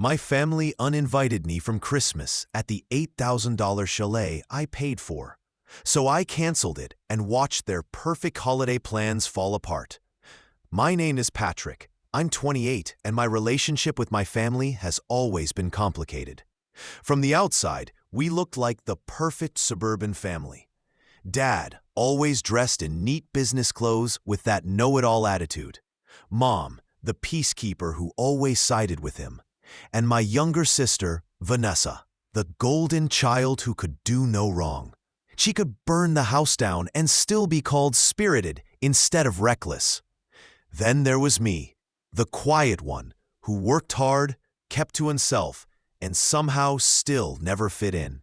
My family uninvited me from Christmas at the $8,000 chalet I paid for, so I canceled it and watched their perfect holiday plans fall apart. My name is Patrick. I'm 28, and my relationship with my family has always been complicated. From the outside, we looked like the perfect suburban family. Dad, always dressed in neat business clothes with that know-it-all attitude. Mom, the peacekeeper who always sided with him. And my younger sister, Vanessa, the golden child who could do no wrong. She could burn the house down and still be called spirited instead of reckless. Then there was me, the quiet one, who worked hard, kept to himself, and somehow still never fit in.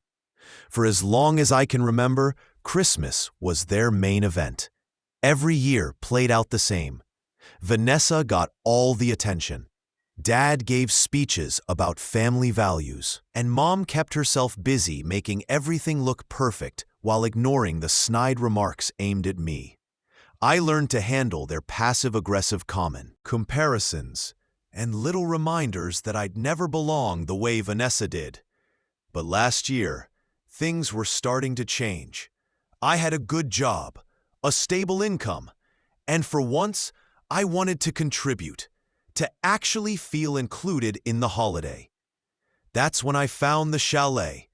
For as long as I can remember, Christmas was their main event. Every year played out the same. Vanessa got all the attention. Dad gave speeches about family values, and Mom kept herself busy making everything look perfect while ignoring the snide remarks aimed at me. I learned to handle their passive-aggressive comparisons, and little reminders that I'd never belong the way Vanessa did. But last year, things were starting to change. I had a good job, a stable income, and for once, I wanted to contribute, to actually feel included in the holiday. That's when I found the chalet.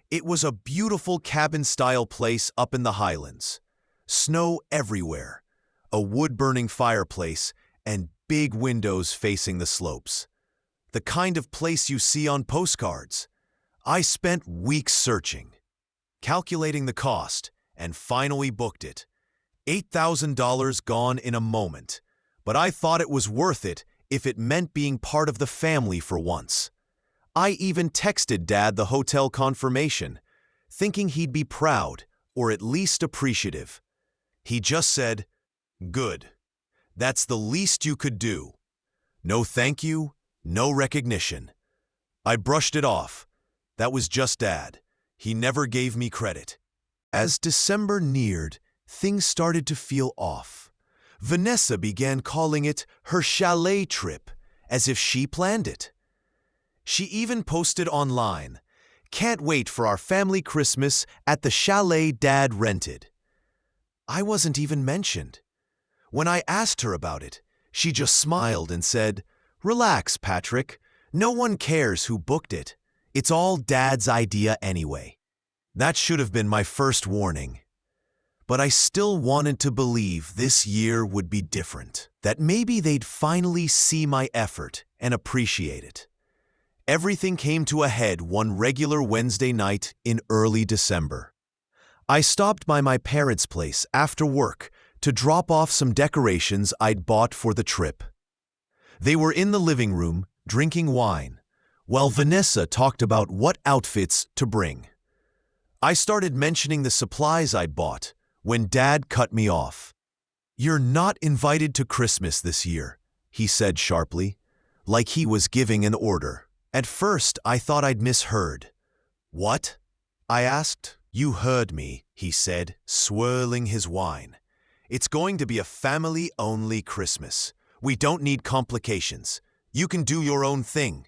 It was a beautiful cabin-style place up in the Highlands. Snow everywhere, a wood-burning fireplace, and big windows facing the slopes. The kind of place you see on postcards. I spent weeks searching, calculating the cost, and finally booked it. $8,000 gone in a moment, but I thought it was worth it if it meant being part of the family for once. I even texted Dad the hotel confirmation, thinking he'd be proud or at least appreciative. He just said, "Good. That's the least you could do." No thank you, no recognition. I brushed it off. That was just Dad. He never gave me credit. As December neared, things started to feel off. Vanessa began calling it her chalet trip, as if she planned it. She even posted online, "Can't wait for our family Christmas at the chalet Dad rented." I wasn't even mentioned. When I asked her about it, she just smiled and said, "Relax, Patrick. No one cares who booked it. It's all Dad's idea anyway." That should have been my first warning. But I still wanted to believe this year would be different, that maybe they'd finally see my effort and appreciate it. Everything came to a head one regular Wednesday night in early December. I stopped by my parents' place after work to drop off some decorations I'd bought for the trip. They were in the living room, drinking wine, while Vanessa talked about what outfits to bring. I started mentioning the supplies I'd bought, when Dad cut me off. "You're not invited to Christmas this year," he said sharply, like he was giving an order. At first, I thought I'd misheard. "What?" I asked. "You heard me," he said, swirling his wine. "It's going to be a family-only Christmas. We don't need complications. You can do your own thing."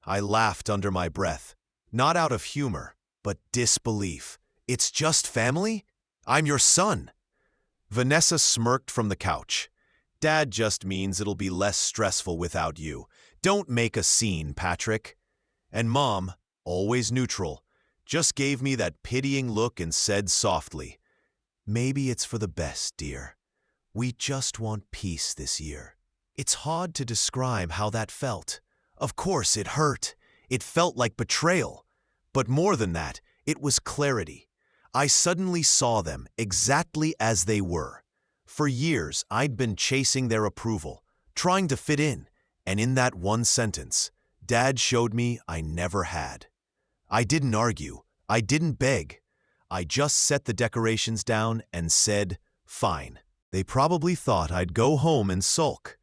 I laughed under my breath, not out of humor, but disbelief. "It's just family? I'm your son." Vanessa smirked from the couch. "Dad just means it'll be less stressful without you. Don't make a scene, Patrick." And Mom, always neutral, just gave me that pitying look and said softly, "Maybe it's for the best, dear. We just want peace this year." It's hard to describe how that felt. Of course, it hurt. It felt like betrayal. But more than that, it was clarity. I suddenly saw them exactly as they were. For years, I'd been chasing their approval, trying to fit in, and in that one sentence, Dad showed me I never had. I didn't argue. I didn't beg. I just set the decorations down and said, "Fine." They probably thought I'd go home and sulk.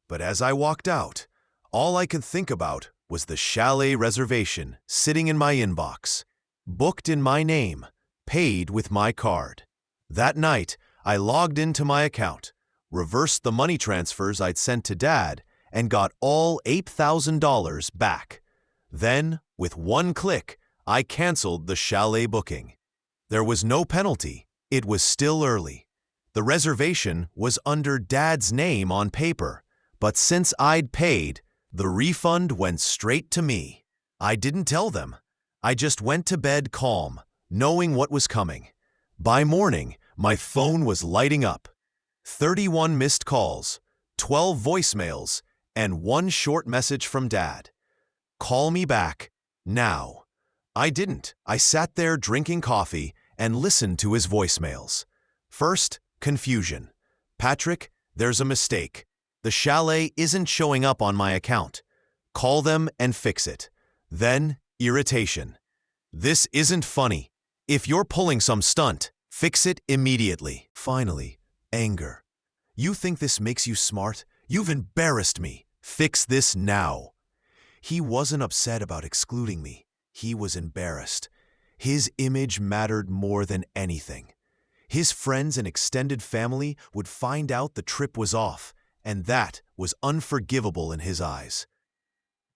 But as I walked out, all I could think about was the chalet reservation sitting in my inbox, booked in my name, paid with my card. That night, I logged into my account, reversed the money transfers I'd sent to Dad, and got all $8,000 back. Then, with one click, I canceled the chalet booking. There was no penalty. It was still early. The reservation was under Dad's name on paper, but since I'd paid, the refund went straight to me. I didn't tell them. I just went to bed calm, knowing what was coming. By morning, my phone was lighting up. 31 missed calls, 12 voicemails, and one short message from Dad. Call me back, now. I didn't. I sat there drinking coffee and listened to his voicemails. First, confusion. Patrick, there's a mistake. The chalet isn't showing up on my account. Call them and fix it. Then, irritation. This isn't funny. If you're pulling some stunt, fix it immediately. Finally, anger. You think this makes you smart? You've embarrassed me. Fix this now. He wasn't upset about excluding me. He was embarrassed. His image mattered more than anything. His friends and extended family would find out the trip was off, and that was unforgivable in his eyes.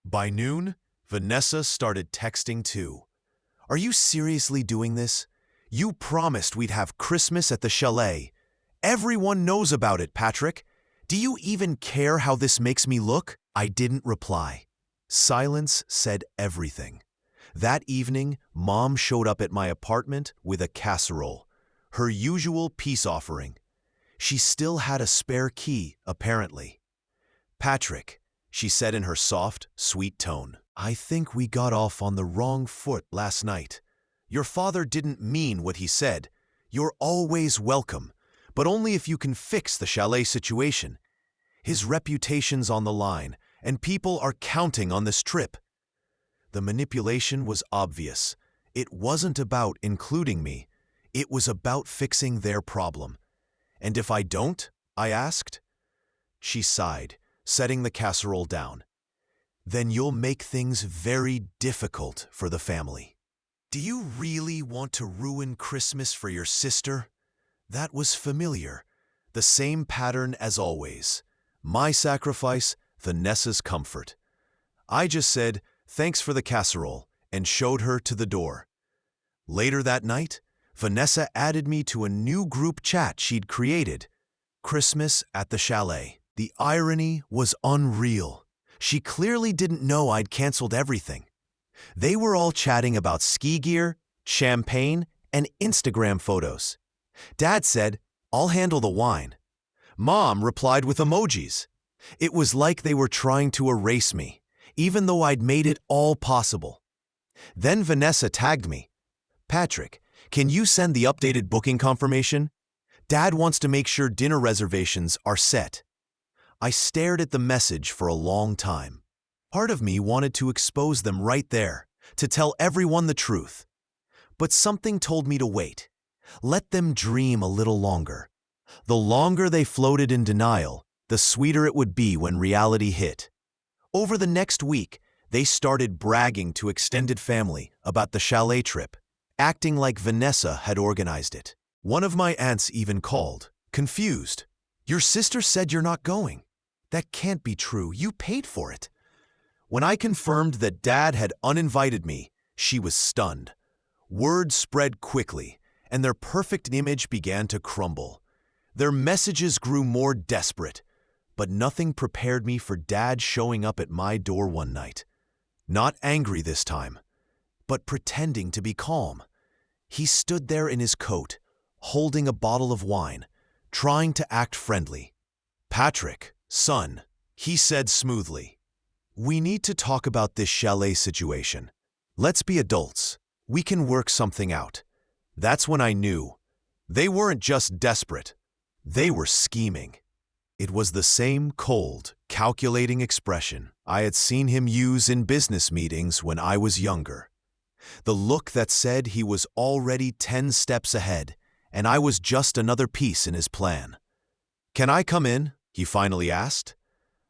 By noon, Vanessa started texting too. Are you seriously doing this? You promised we'd have Christmas at the chalet. Everyone knows about it, Patrick. Do you even care how this makes me look? I didn't reply. Silence said everything. That evening, Mom showed up at my apartment with a casserole, her usual peace offering. She still had a spare key, apparently. Patrick, she said in her soft, sweet tone, I think we got off on the wrong foot last night. Your father didn't mean what he said. You're always welcome, but only if you can fix the chalet situation. His reputation's on the line, and people are counting on this trip. The manipulation was obvious. It wasn't about including me. It was about fixing their problem. And if I don't? I asked. She sighed, setting the casserole down. Then you'll make things very difficult for the family. Do you really want to ruin Christmas for your sister? That was familiar. The same pattern as always. My sacrifice, Vanessa's comfort. I just said, thanks for the casserole, and showed her to the door. Later that night, Vanessa added me to a new group chat she'd created. Christmas at the chalet. The irony was unreal. She clearly didn't know I'd canceled everything. They were all chatting about ski gear, champagne, and Instagram photos. Dad said, I'll handle the wine. Mom replied with emojis. It was like they were trying to erase me, even though I'd made it all possible. Then Vanessa tagged me. Patrick, can you send the updated booking confirmation? Dad wants to make sure dinner reservations are set. I stared at the message for a long time. Part of me wanted to expose them right there, to tell everyone the truth. But something told me to wait. Let them dream a little longer. The longer they floated in denial, the sweeter it would be when reality hit. Over the next week, they started bragging to extended family about the chalet trip, acting like Vanessa had organized it. One of my aunts even called, confused. Your sister said you're not going. That can't be true. You paid for it. When I confirmed that Dad had uninvited me, she was stunned. Word spread quickly, and their perfect image began to crumble. Their messages grew more desperate, but nothing prepared me for Dad showing up at my door one night. Not angry this time, but pretending to be calm. He stood there in his coat, holding a bottle of wine, trying to act friendly. Patrick, son, he said smoothly, we need to talk about this chalet situation. Let's be adults. We can work something out. That's when I knew. They weren't just desperate. They were scheming. It was the same cold, calculating expression I had seen him use in business meetings when I was younger. The look that said he was already 10 steps ahead, and I was just another piece in his plan. Can I come in? He finally asked.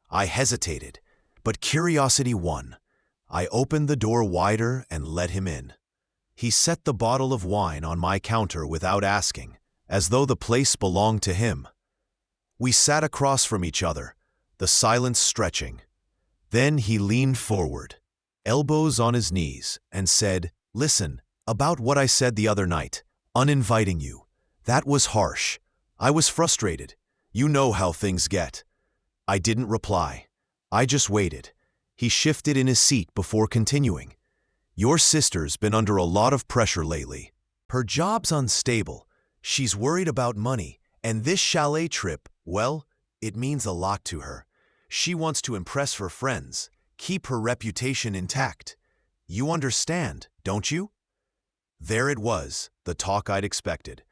I hesitated, but curiosity won. I opened the door wider and let him in. He set the bottle of wine on my counter without asking, as though the place belonged to him. We sat across from each other, the silence stretching. Then he leaned forward, elbows on his knees, and said, "Listen, about what I said the other night, uninviting you. That was harsh. I was frustrated. You know how things get." I didn't reply. I just waited. He shifted in his seat before continuing. "Your sister's been under a lot of pressure lately. Her job's unstable. She's worried about money, and this chalet trip, well, it means a lot to her. She wants to impress her friends, keep her reputation intact. You understand, don't you?" There it was, the talk I'd expected.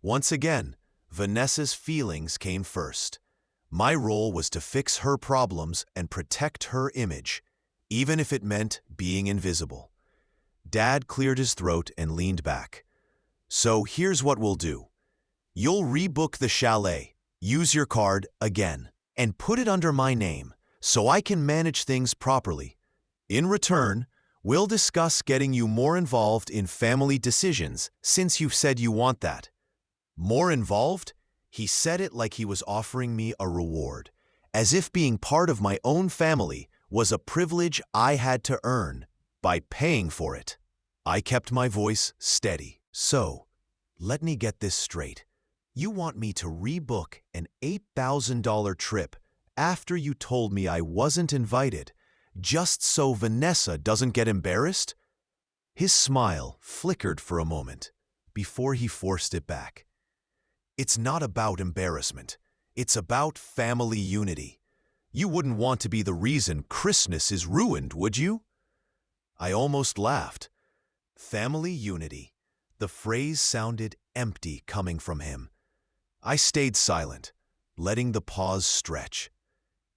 Once again, Vanessa's feelings came first. My role was to fix her problems and protect her image, even if it meant being invisible. Dad cleared his throat and leaned back. "So here's what we'll do. You'll rebook the chalet, use your card again, and put it under my name so I can manage things properly. In return, we'll discuss getting you more involved in family decisions since you've said you want that." More involved? He said it like he was offering me a reward, as if being part of my own family was a privilege I had to earn by paying for it. I kept my voice steady. "So, let me get this straight. You want me to rebook an $8,000 trip after you told me I wasn't invited, just so Vanessa doesn't get embarrassed?" His smile flickered for a moment before he forced it back. "It's not about embarrassment. It's about family unity. You wouldn't want to be the reason Christmas is ruined, would you?" I almost laughed. Family unity. The phrase sounded empty coming from him. I stayed silent, letting the pause stretch.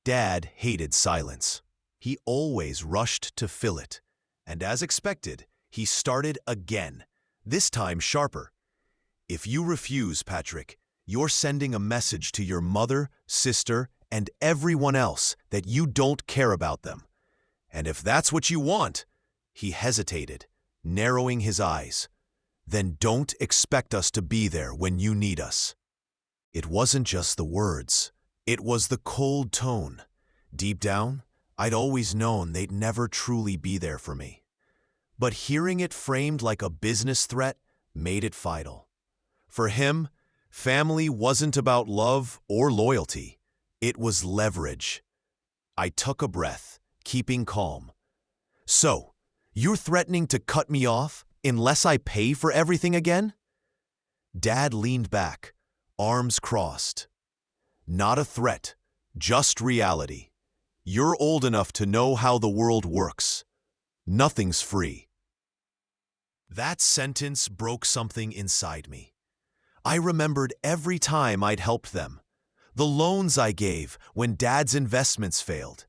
Dad hated silence. He always rushed to fill it. And as expected, he started again, this time sharper. "If you refuse, Patrick, you're sending a message to your mother, sister, and everyone else that you don't care about them. And if that's what you want," he hesitated, narrowing his eyes, "then don't expect us to be there when you need us." It wasn't just the words. It was the cold tone. Deep down, I'd always known they'd never truly be there for me. But hearing it framed like a business threat made it vital. For him, family wasn't about love or loyalty. It was leverage. I took a breath, keeping calm. "So, you're threatening to cut me off unless I pay for everything again?" Dad leaned back, arms crossed. "Not a threat, just reality. You're old enough to know how the world works. Nothing's free." That sentence broke something inside me. I remembered every time I'd helped them, the loans I gave when Dad's investments failed,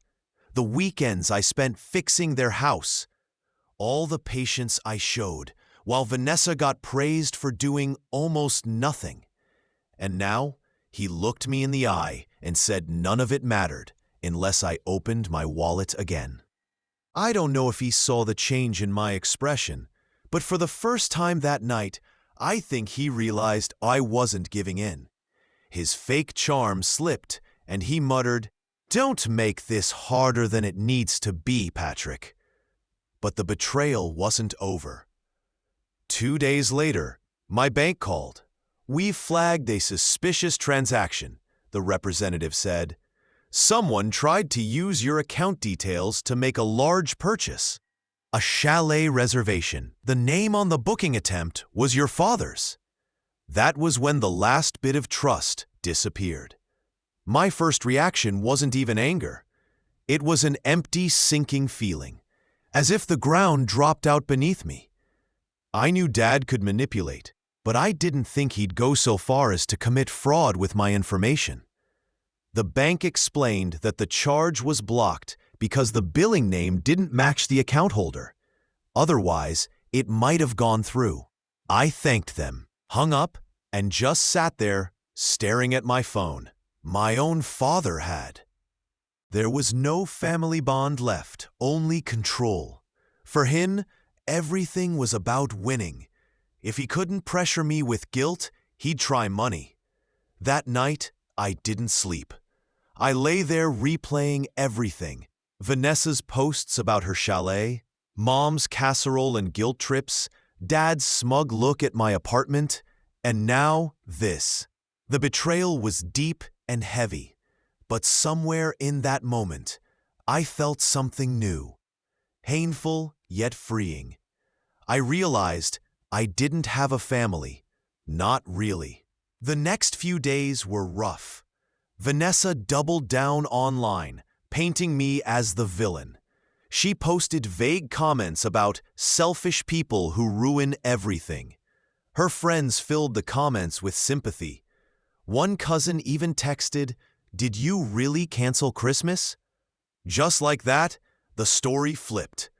the weekends I spent fixing their house, all the patience I showed while Vanessa got praised for doing almost nothing. And now he looked me in the eye and said none of it mattered unless I opened my wallet again. I don't know if he saw the change in my expression, but for the first time that night, I think he realized I wasn't giving in. His fake charm slipped, and he muttered, "Don't make this harder than it needs to be, Patrick." But the betrayal wasn't over. 2 days later, my bank called. "We've flagged a suspicious transaction," the representative said. "Someone tried to use your account details to make a large purchase. A chalet reservation. The name on the booking attempt was your father's." That was when the last bit of trust disappeared. My first reaction wasn't even anger. It was an empty, sinking feeling, as if the ground dropped out beneath me. I knew Dad could manipulate, but I didn't think he'd go so far as to commit fraud with my information. The bank explained that the charge was blocked because the billing name didn't match the account holder. Otherwise, it might have gone through. I thanked them, hung up, and just sat there, staring at my phone. My own father had. There was no family bond left, only control. For him, everything was about winning. If he couldn't pressure me with guilt, he'd try money. That night, I didn't sleep. I lay there replaying everything, Vanessa's posts about her chalet, mom's casserole and guilt trips, dad's smug look at my apartment, and now this. The betrayal was deep and heavy, but somewhere in that moment, I felt something new, painful yet freeing. I realized I didn't have a family, not really. The next few days were rough. Vanessa doubled down online, painting me as the villain. She posted vague comments about selfish people who ruin everything. Her friends filled the comments with sympathy. One cousin even texted, "Did you really cancel Christmas?" Just like that, the story flipped.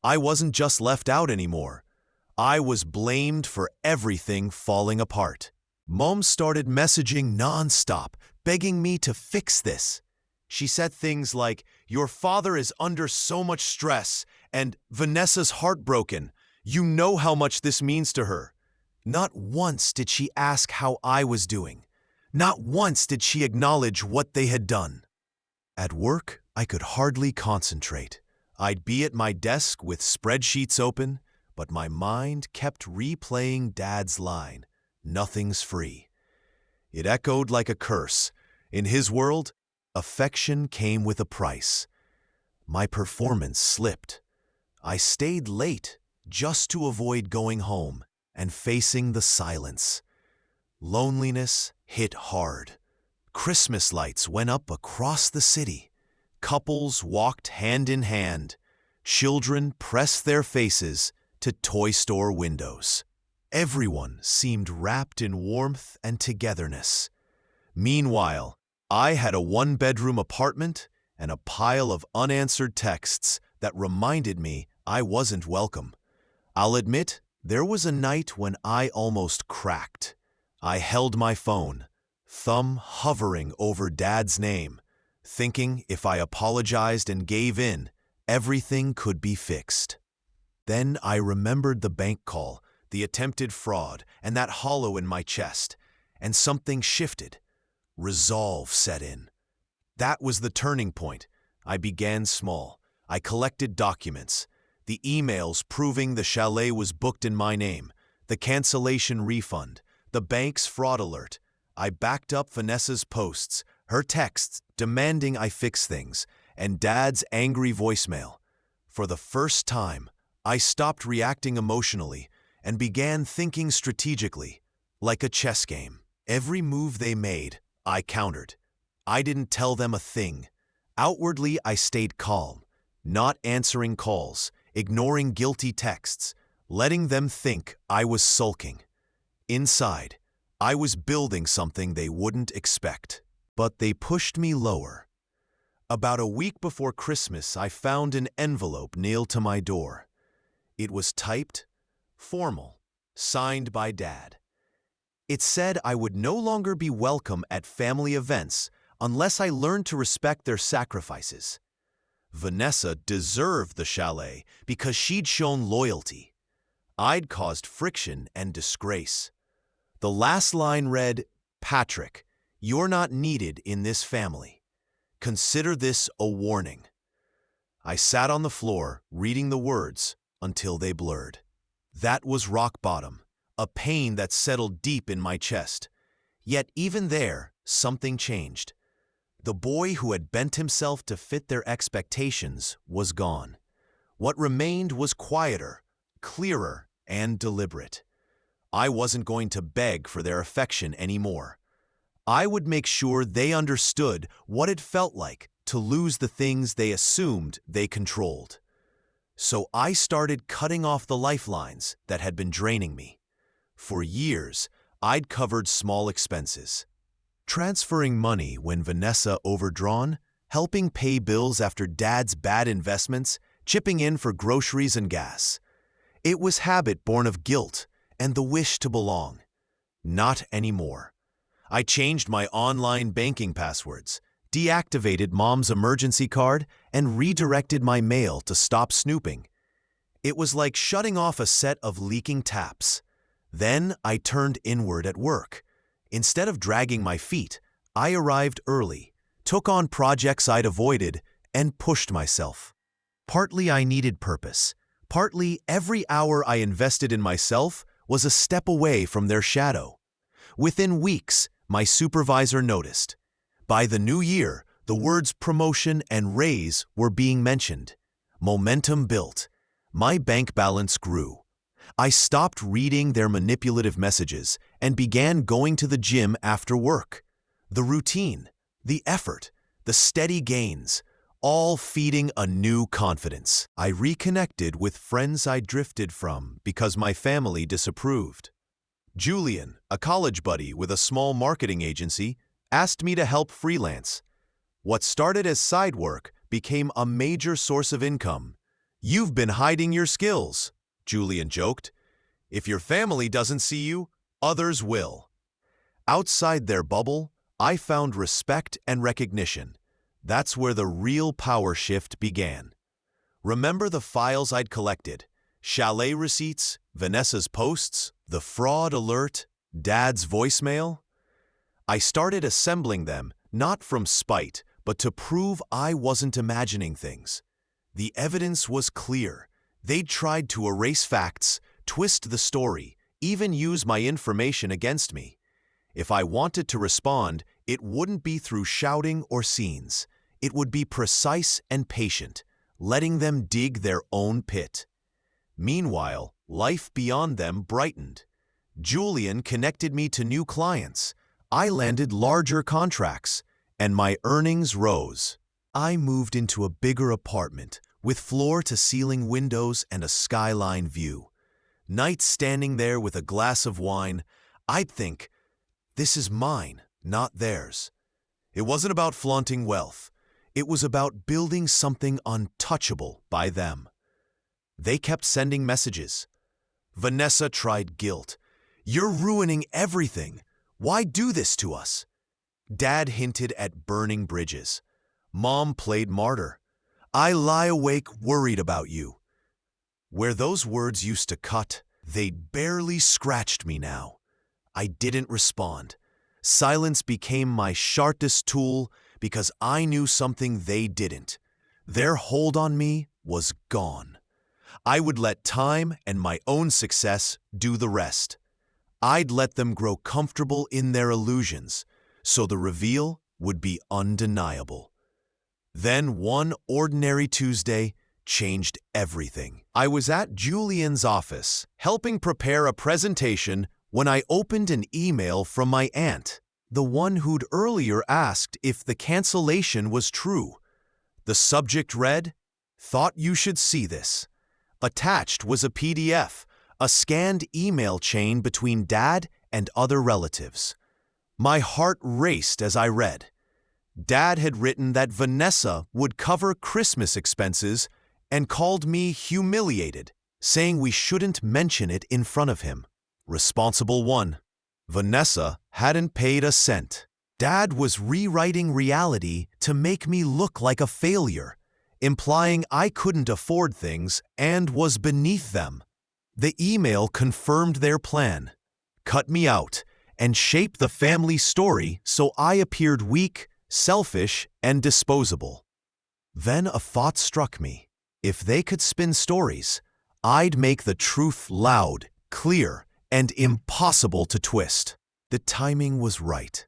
I wasn't just left out anymore. I was blamed for everything falling apart. Mom started messaging nonstop, begging me to fix this. She said things like, "Your father is under so much stress," and "Vanessa's heartbroken. You know how much this means to her." Not once did she ask how I was doing. Not once did she acknowledge what they had done. At work, I could hardly concentrate. I'd be at my desk with spreadsheets open, but my mind kept replaying Dad's line, "Nothing's free." It echoed like a curse. In his world, affection came with a price. My performance slipped. I stayed late just to avoid going home and facing the silence. Loneliness hit hard. Christmas lights went up across the city. Couples walked hand in hand. Children pressed their faces to toy store windows. Everyone seemed wrapped in warmth and togetherness. Meanwhile, I had a one-bedroom apartment and a pile of unanswered texts that reminded me I wasn't welcome. I'll admit, there was a night when I almost cracked. I held my phone, thumb hovering over Dad's name, thinking if I apologized and gave in, everything could be fixed. Then I remembered the bank call, the attempted fraud, and that hollow in my chest, and something shifted. Resolve set in. That was the turning point. I began small. I collected documents, the emails proving the chalet was booked in my name, the cancellation refund, the bank's fraud alert. I backed up Vanessa's posts, her texts demanding I fix things, and Dad's angry voicemail. For the first time, I stopped reacting emotionally and began thinking strategically, like a chess game. Every move they made, I countered. I didn't tell them a thing. Outwardly, I stayed calm, not answering calls, ignoring guilty texts, letting them think I was sulking. Inside, I was building something they wouldn't expect. But they pushed me lower. About a week before Christmas, I found an envelope nailed to my door. It was typed, formal, signed by Dad. It said I would no longer be welcome at family events unless I learned to respect their sacrifices. Vanessa deserved the chalet because she'd shown loyalty. I'd caused friction and disgrace. The last line read, "Patrick, you're not needed in this family. Consider this a warning." I sat on the floor, reading the words until they blurred. That was rock bottom, a pain that settled deep in my chest. Yet even there, something changed. The boy who had bent himself to fit their expectations was gone. What remained was quieter, clearer, and deliberate. I wasn't going to beg for their affection anymore. I would make sure they understood what it felt like to lose the things they assumed they controlled. So I started cutting off the lifelines that had been draining me. For years, I'd covered small expenses. Transferring money when Vanessa overdrawn, helping pay bills after Dad's bad investments, chipping in for groceries and gas. It was habit born of guilt and the wish to belong. Not anymore. I changed my online banking passwords, deactivated Mom's emergency card, and redirected my mail to stop snooping. It was like shutting off a set of leaking taps. Then I turned inward at work. Instead of dragging my feet, I arrived early, took on projects I'd avoided, and pushed myself. Partly I needed purpose. Partly every hour I invested in myself was a step away from their shadow. Within weeks, my supervisor noticed. By the new year, the words promotion and raise were being mentioned. Momentum built. My bank balance grew. I stopped reading their manipulative messages and began going to the gym after work. The routine, the effort, the steady gains, all feeding a new confidence. I reconnected with friends I drifted from because my family disapproved. Julian, a college buddy with a small marketing agency, asked me to help freelance. What started as side work became a major source of income. "You've been hiding your skills," Julian joked. "If your family doesn't see you, others will." Outside their bubble, I found respect and recognition. That's where the real power shift began. Remember the files I'd collected? Chalet receipts, Vanessa's posts, the fraud alert, Dad's voicemail? I started assembling them, not from spite, but to prove I wasn't imagining things. The evidence was clear. They'd tried to erase facts, twist the story, even use my information against me. If I wanted to respond, it wouldn't be through shouting or scenes. It would be precise and patient, letting them dig their own pit. Meanwhile, life beyond them brightened. Julian connected me to new clients. I landed larger contracts, and my earnings rose. I moved into a bigger apartment with floor-to-ceiling windows and a skyline view. Nights standing there with a glass of wine, I'd think, this is mine, not theirs. It wasn't about flaunting wealth. It was about building something untouchable by them. They kept sending messages. Vanessa tried guilt. "You're ruining everything. Why do this to us?" Dad hinted at burning bridges. Mom played martyr. "I lie awake worried about you." Where those words used to cut, they barely scratched me now. I didn't respond. Silence became my sharpest tool because I knew something they didn't. Their hold on me was gone. I would let time and my own success do the rest. I'd let them grow comfortable in their illusions, so the reveal would be undeniable. Then one ordinary Tuesday changed everything. I was at Julian's office, helping prepare a presentation when I opened an email from my aunt, the one who'd earlier asked if the cancellation was true. The subject read, "Thought you should see this." Attached was a PDF, a scanned email chain between Dad and other relatives. My heart raced as I read. Dad had written that Vanessa would cover Christmas expenses and called me humiliated, saying we shouldn't mention it in front of him. Responsible one. Vanessa hadn't paid a cent. Dad was rewriting reality to make me look like a failure, implying I couldn't afford things and was beneath them. The email confirmed their plan, cut me out, and shaped the family story so I appeared weak, selfish, and disposable. Then a thought struck me. If they could spin stories, I'd make the truth loud, clear, and impossible to twist. The timing was right.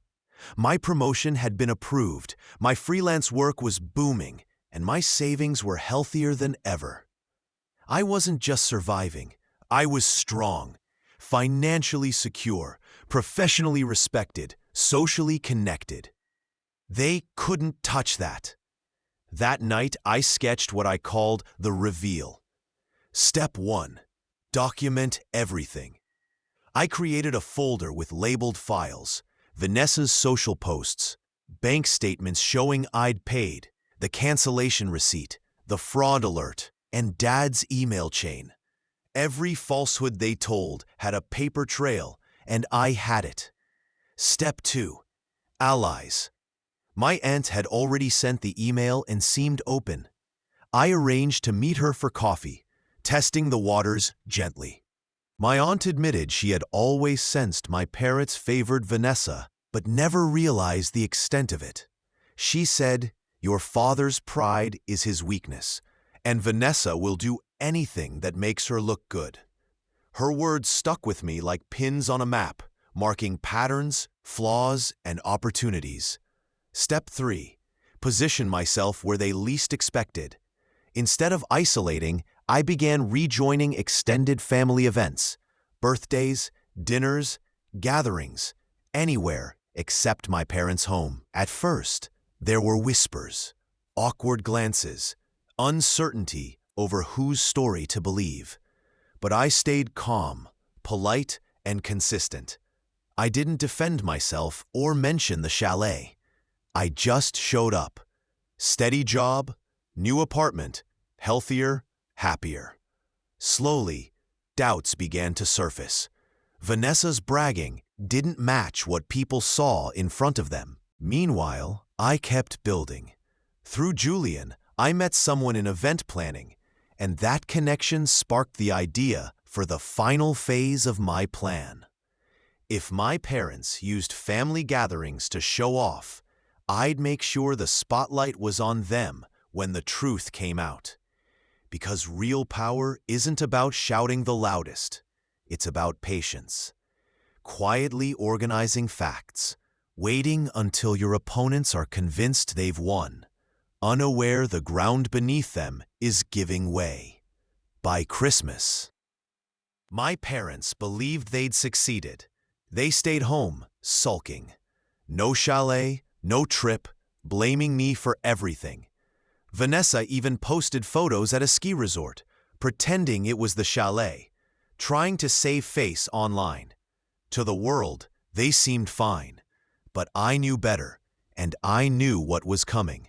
My promotion had been approved, my freelance work was booming, and my savings were healthier than ever. I wasn't just surviving, I was strong, financially secure, professionally respected, socially connected. They couldn't touch that. That night, I sketched what I called the reveal. Step 1. Document everything. I created a folder with labeled files, Vanessa's social posts, bank statements showing I'd paid, the cancellation receipt, the fraud alert, and Dad's email chain. Every falsehood they told had a paper trail, and I had it. Step 2. Allies. My aunt had already sent the email and seemed open. I arranged to meet her for coffee, testing the waters gently. My aunt admitted she had always sensed my parents favored Vanessa, but never realized the extent of it. She said, Your father's pride is his weakness, and Vanessa will do anything that makes her look good. Her words stuck with me like pins on a map, marking patterns, flaws, and opportunities. Step 3. Position myself where they least expected. Instead of isolating, I began rejoining extended family events, birthdays, dinners, gatherings, anywhere except my parents' home. At first, there were whispers, awkward glances, uncertainty over whose story to believe. But I stayed calm, polite, and consistent. I didn't defend myself or mention the chalet. I just showed up. Steady job, new apartment, healthier, happier. Slowly, doubts began to surface. Vanessa's bragging didn't match what people saw in front of them. Meanwhile, I kept building. Through Julian, I met someone in event planning, and that connection sparked the idea for the final phase of my plan. If my parents used family gatherings to show off, I'd make sure the spotlight was on them when the truth came out. Because real power isn't about shouting the loudest, it's about patience. Quietly organizing facts, waiting until your opponents are convinced they've won, unaware the ground beneath them is giving way. By Christmas, my parents believed they'd succeeded. They stayed home, sulking. No chalet, no trip, blaming me for everything. Vanessa even posted photos at a ski resort, pretending it was the chalet, trying to save face online. To the world, they seemed fine. But I knew better, and I knew what was coming.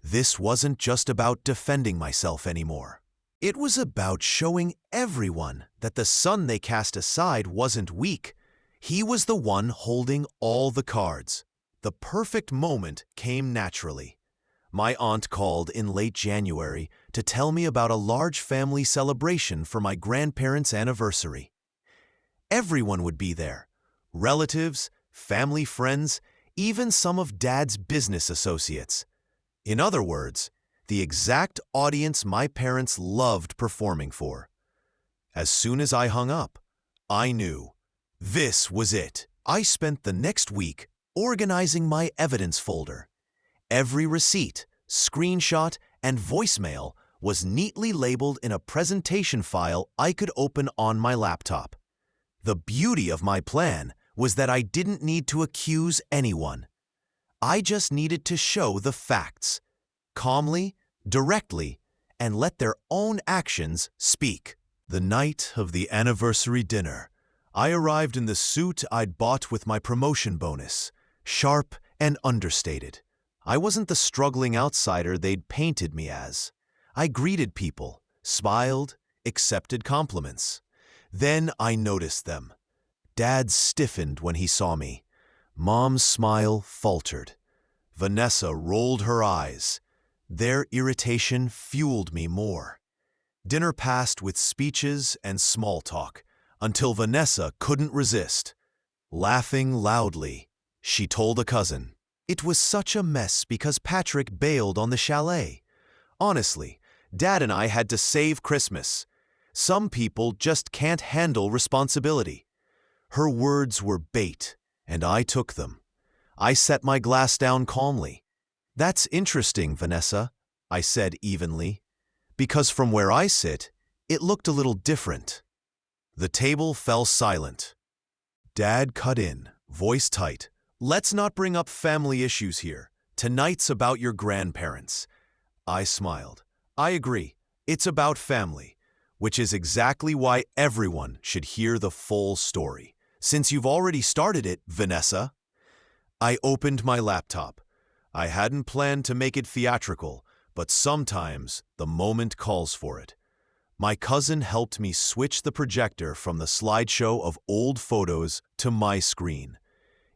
This wasn't just about defending myself anymore. It was about showing everyone that the son they cast aside wasn't weak. He was the one holding all the cards. The perfect moment came naturally. My aunt called in late January to tell me about a large family celebration for my grandparents' anniversary. Everyone would be there. Relatives, family friends, even some of Dad's business associates. In other words, the exact audience my parents loved performing for. As soon as I hung up, I knew. This was it. I spent the next week organizing my evidence folder. Every receipt, screenshot, and voicemail was neatly labeled in a presentation file I could open on my laptop. The beauty of my plan was that I didn't need to accuse anyone. I just needed to show the facts, calmly, directly, and let their own actions speak. The night of the anniversary dinner, I arrived in the suit I'd bought with my promotion bonus, sharp and understated. I wasn't the struggling outsider they'd painted me as. I greeted people, smiled, accepted compliments. Then I noticed them. Dad stiffened when he saw me. Mom's smile faltered. Vanessa rolled her eyes. Their irritation fueled me more. Dinner passed with speeches and small talk, until Vanessa couldn't resist. Laughing loudly, she told a cousin, "It was such a mess because Patrick bailed on the chalet. Honestly, Dad and I had to save Christmas. Some people just can't handle responsibility." Her words were bait, and I took them. I set my glass down calmly. "That's interesting, Vanessa," I said evenly, "because from where I sit, it looked a little different." The table fell silent. Dad cut in, voice tight. "Let's not bring up family issues here. Tonight's about your grandparents." I smiled. "I agree. It's about family, which is exactly why everyone should hear the full story. Since you've already started it, Vanessa." I opened my laptop. I hadn't planned to make it theatrical, but sometimes the moment calls for it. My cousin helped me switch the projector from the slideshow of old photos to my screen.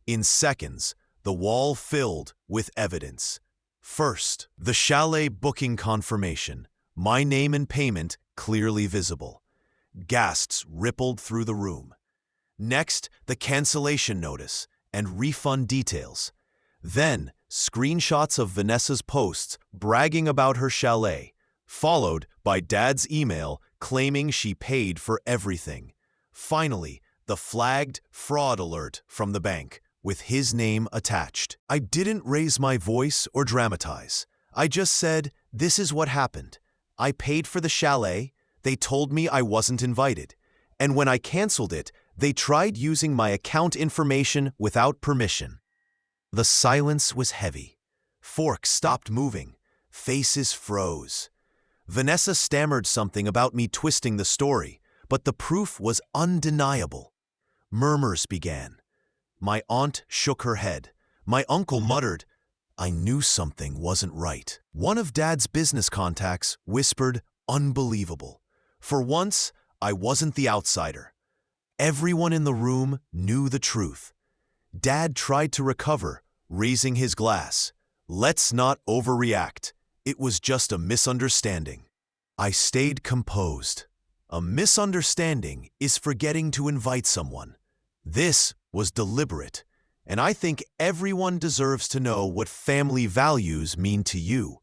In seconds, the wall filled with evidence. First, the chalet booking confirmation, my name and payment clearly visible. Gasps rippled through the room. Next, the cancellation notice and refund details. Then, screenshots of Vanessa's posts bragging about her chalet, followed by Dad's email claiming she paid for everything. Finally, the flagged fraud alert from the bank, with his name attached. I didn't raise my voice or dramatize. I just said, this is what happened. I paid for the chalet, they told me I wasn't invited. And when I canceled it, they tried using my account information without permission. The silence was heavy. Forks stopped moving. Faces froze. Vanessa stammered something about me twisting the story, but the proof was undeniable. Murmurs began. My aunt shook her head. My uncle muttered, I knew something wasn't right. One of Dad's business contacts whispered, unbelievable. For once, I wasn't the outsider. Everyone in the room knew the truth. Dad tried to recover, raising his glass. Let's not overreact. It was just a misunderstanding. I stayed composed. A misunderstanding is forgetting to invite someone. This was deliberate, and I think everyone deserves to know what family values mean to you.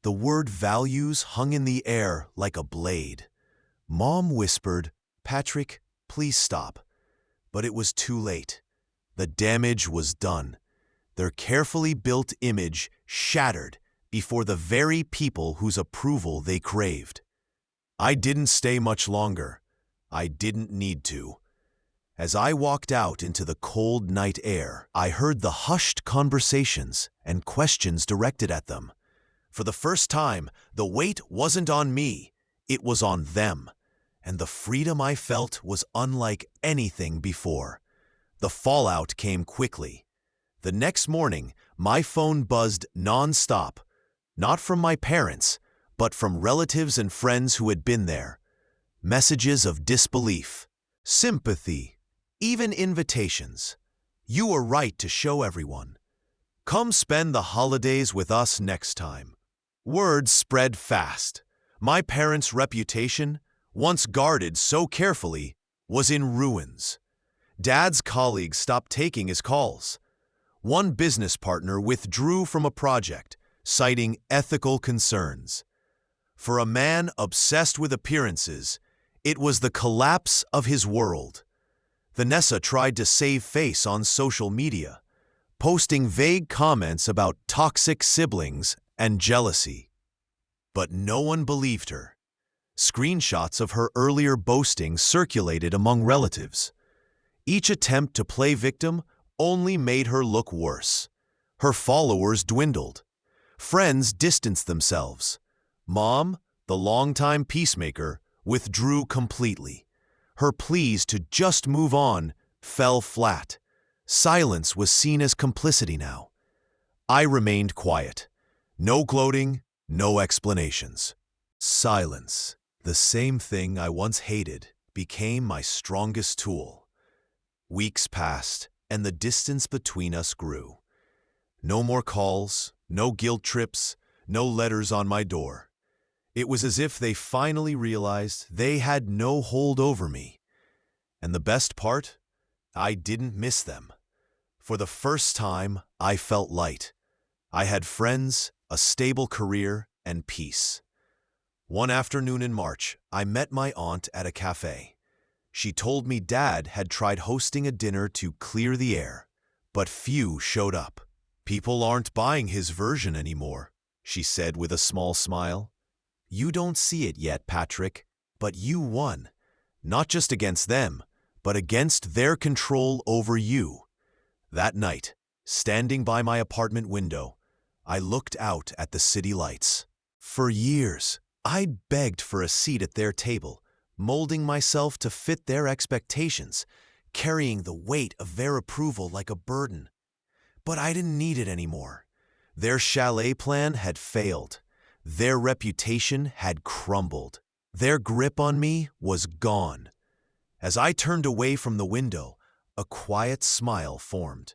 The word values hung in the air like a blade. Mom whispered, Patrick, please stop. But it was too late. The damage was done. Their carefully built image shattered before the very people whose approval they craved. I didn't stay much longer. I didn't need to. As I walked out into the cold night air, I heard the hushed conversations and questions directed at them. For the first time, the weight wasn't on me, it was on them, and the freedom I felt was unlike anything before. The fallout came quickly. The next morning, my phone buzzed non-stop, not from my parents, but from relatives and friends who had been there. Messages of disbelief, sympathy, even invitations. You were right to show everyone. Come spend the holidays with us next time. Word spread fast. My parents' reputation, once guarded so carefully, was in ruins. Dad's colleagues stopped taking his calls. One business partner withdrew from a project, citing ethical concerns. For a man obsessed with appearances, it was the collapse of his world. Vanessa tried to save face on social media, posting vague comments about toxic siblings and jealousy. But no one believed her. Screenshots of her earlier boasting circulated among relatives. Each attempt to play victim only made her look worse. Her followers dwindled. Friends distanced themselves. Mom, the longtime peacemaker, withdrew completely. Her pleas to just move on fell flat. Silence was seen as complicity now. I remained quiet. No gloating, no explanations. Silence, the same thing I once hated, became my strongest tool. Weeks passed, and the distance between us grew. No more calls, no guilt trips, no letters on my door. It was as if they finally realized they had no hold over me. And the best part? I didn't miss them. For the first time, I felt light. I had friends, a stable career, and peace. One afternoon in March, I met my aunt at a cafe. She told me Dad had tried hosting a dinner to clear the air, but few showed up. People aren't buying his version anymore, she said with a small smile. You don't see it yet, Patrick, but you won. Not just against them, but against their control over you. That night, standing by my apartment window, I looked out at the city lights. For years, I'd begged for a seat at their table, molding myself to fit their expectations, carrying the weight of their approval like a burden. But I didn't need it anymore. Their chalet plan had failed. Their reputation had crumbled. Their grip on me was gone. As I turned away from the window, a quiet smile formed.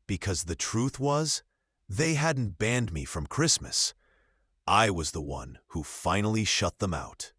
Because the truth was, they hadn't banned me from Christmas. I was the one who finally shut them out.